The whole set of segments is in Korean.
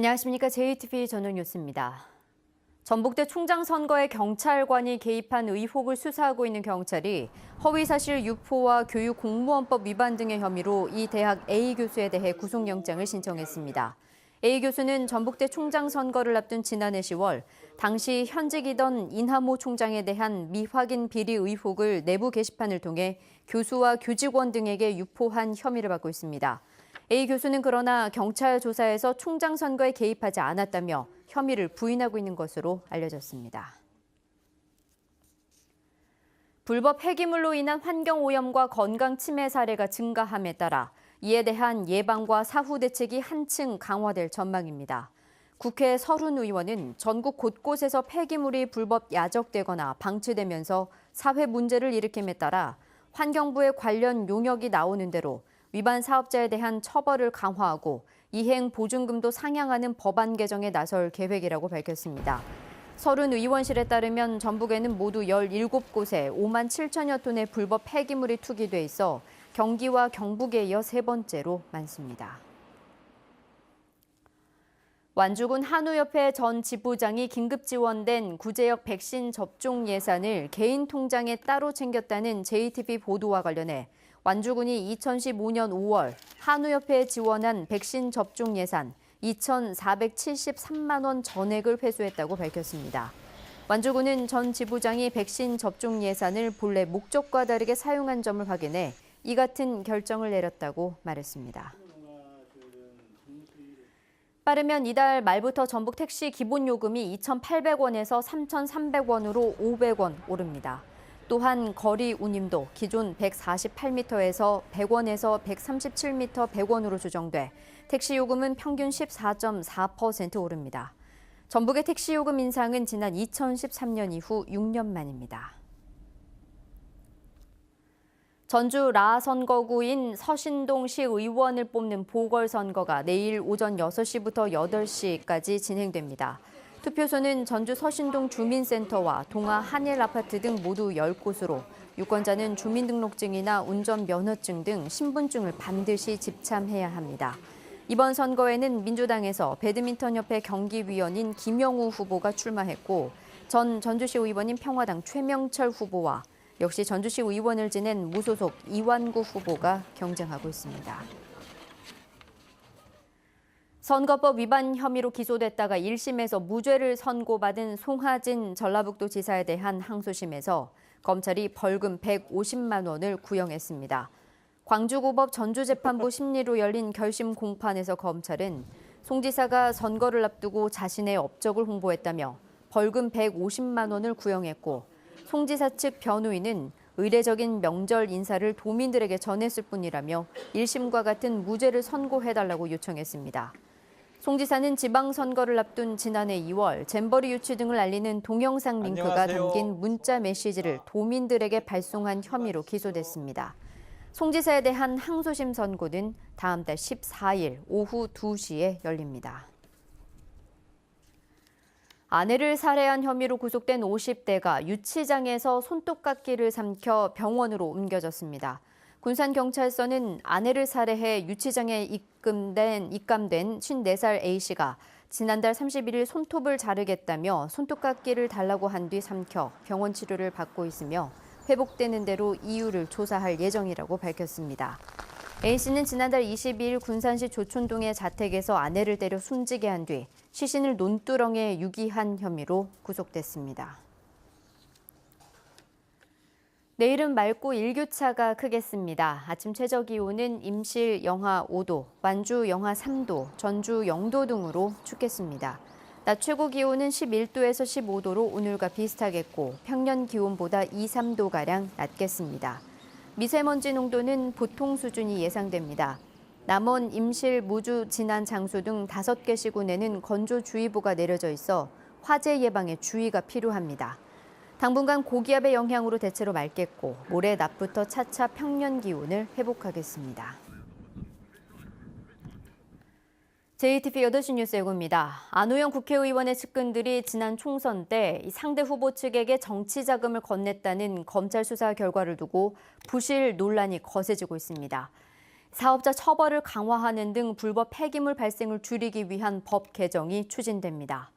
안녕하십니까. JTBC 저녁 뉴스입니다. 전북대 총장 선거에 경찰관이 개입한 의혹을 수사하고 있는 경찰이 허위사실 유포와 교육공무원법 위반 등의 혐의로 이 대학 A 교수에 대해 구속영장을 신청했습니다. A 교수는 전북대 총장 선거를 앞둔 지난해 10월 당시 현직이던 인하모 총장에 대한 미확인 비리 의혹을 내부 게시판을 통해 교수와 교직원 등에게 유포한 혐의를 받고 있습니다. A 교수는 그러나 경찰 조사에서 총장 선거에 개입하지 않았다며 혐의를 부인하고 있는 것으로 알려졌습니다. 불법 폐기물로 인한 환경오염과 건강 침해 사례가 증가함에 따라 이에 대한 예방과 사후 대책이 한층 강화될 전망입니다. 국회 서른 의원은 전국 곳곳에서 폐기물이 불법 야적되거나 방치되면서 사회 문제를 일으킴에 따라 환경부의 관련 용역이 나오는 대로 위반 사업자에 대한 처벌을 강화하고 이행 보증금도 상향하는 법안 개정에 나설 계획이라고 밝혔습니다. 서른 의원실에 따르면 전북에는 모두 17곳에 5만 7천여 톤의 불법 폐기물이 투기돼 있어 경기와 경북에 이어 세 번째로 많습니다. 완주군 한우협회 전 지부장이 긴급 지원된 구제역 백신 접종 예산을 개인 통장에 따로 챙겼다는 JTBC 보도와 관련해 완주군이 2015년 5월 한우협회에 지원한 백신 접종 예산 2,473만 원 전액을 회수했다고 밝혔습니다. 완주군은 전 지부장이 백신 접종 예산을 본래 목적과 다르게 사용한 점을 확인해 이 같은 결정을 내렸다고 말했습니다. 빠르면 이달 말부터 전북 택시 기본요금이 2,800원에서 3,300원으로 500원 오릅니다. 또한 거리 운임도 기존 148m에서 100원에서 137m 100원으로 조정돼 택시 요금은 평균 14.4% 오릅니다. 전북의 택시 요금 인상은 지난 2013년 이후 6년 만입니다. 전주 라 선거구인 서신동시 의원을 뽑는 보궐선거가 내일 오전 6시부터 8시까지 진행됩니다. 투표소는 전주 서신동 주민센터와 동아 한일아파트 등 모두 10곳으로 유권자는 주민등록증이나 운전면허증 등 신분증을 반드시 집참해야 합니다. 이번 선거에는 민주당에서 배드민턴협회 경기위원인 김영우 후보가 출마했고 전 전주시 의원인 평화당 최명철 후보와 역시 전주시 의원을 지낸 무소속 이완구 후보가 경쟁하고 있습니다. 선거법 위반 혐의로 기소됐다가 1심에서 무죄를 선고받은 송하진 전라북도지사에 대한 항소심에서 검찰이 벌금 150만 원을 구형했습니다. 광주고법 전주재판부 심리로 열린 결심 공판에서 검찰은 송 지사가 선거를 앞두고 자신의 업적을 홍보했다며 벌금 150만 원을 구형했고 송 지사 측 변호인은 의례적인 명절 인사를 도민들에게 전했을 뿐이라며 1심과 같은 무죄를 선고해달라고 요청했습니다. 송 지사는 지방선거를 앞둔 지난해 2월 잼버리 유치 등을 알리는 동영상 링크가 담긴 문자 메시지를 도민들에게 발송한 혐의로 기소됐습니다. 송 지사에 대한 항소심 선고는 다음 달 14일 오후 2시에 열립니다. 아내를 살해한 혐의로 구속된 50대가 유치장에서 손톱깎이를 삼켜 병원으로 옮겨졌습니다. 군산경찰서는 아내를 살해해 유치장에 입감된 54살 A씨가 지난달 31일 손톱을 자르겠다며 손톱깎이를 달라고 한 뒤 삼켜 병원 치료를 받고 있으며 회복되는 대로 이유를 조사할 예정이라고 밝혔습니다. A씨는 지난달 22일 군산시 조촌동의 자택에서 아내를 때려 숨지게 한 뒤 시신을 논두렁에 유기한 혐의로 구속됐습니다. 내일은 맑고 일교차가 크겠습니다. 아침 최저기온은 임실 영하 5도, 완주 영하 3도, 전주 0도 등으로 춥겠습니다. 낮 최고 기온은 11도에서 15도로 오늘과 비슷하겠고 평년 기온보다 2, 3도가량 낮겠습니다. 미세먼지 농도는 보통 수준이 예상됩니다. 남원, 임실, 무주, 진안, 장수 등 5개 시군에는 건조주의보가 내려져 있어 화재 예방에 주의가 필요합니다. 당분간 고기압의 영향으로 대체로 맑겠고 모레 낮부터 차차 평년 기온을 회복하겠습니다. JTBC 8시 뉴스 예고입니다. 안호영 국회의원의 측근들이 지난 총선 때 상대 후보 측에게 정치 자금을 건넸다는 검찰 수사 결과를 두고 부실 논란이 거세지고 있습니다. 사업자 처벌을 강화하는 등 불법 폐기물 발생을 줄이기 위한 법 개정이 추진됩니다.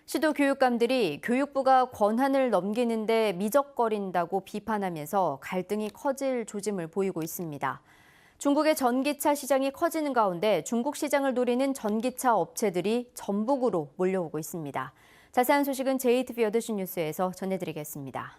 시도 교육감들이 교육부가 권한을 넘기는데 미적거린다고 비판하면서 갈등이 커질 조짐을 보이고 있습니다. 중국의 전기차 시장이 커지는 가운데 중국 시장을 노리는 전기차 업체들이 전북으로 몰려오고 있습니다. 자세한 소식은 JTBC 8시 뉴스에서 전해드리겠습니다.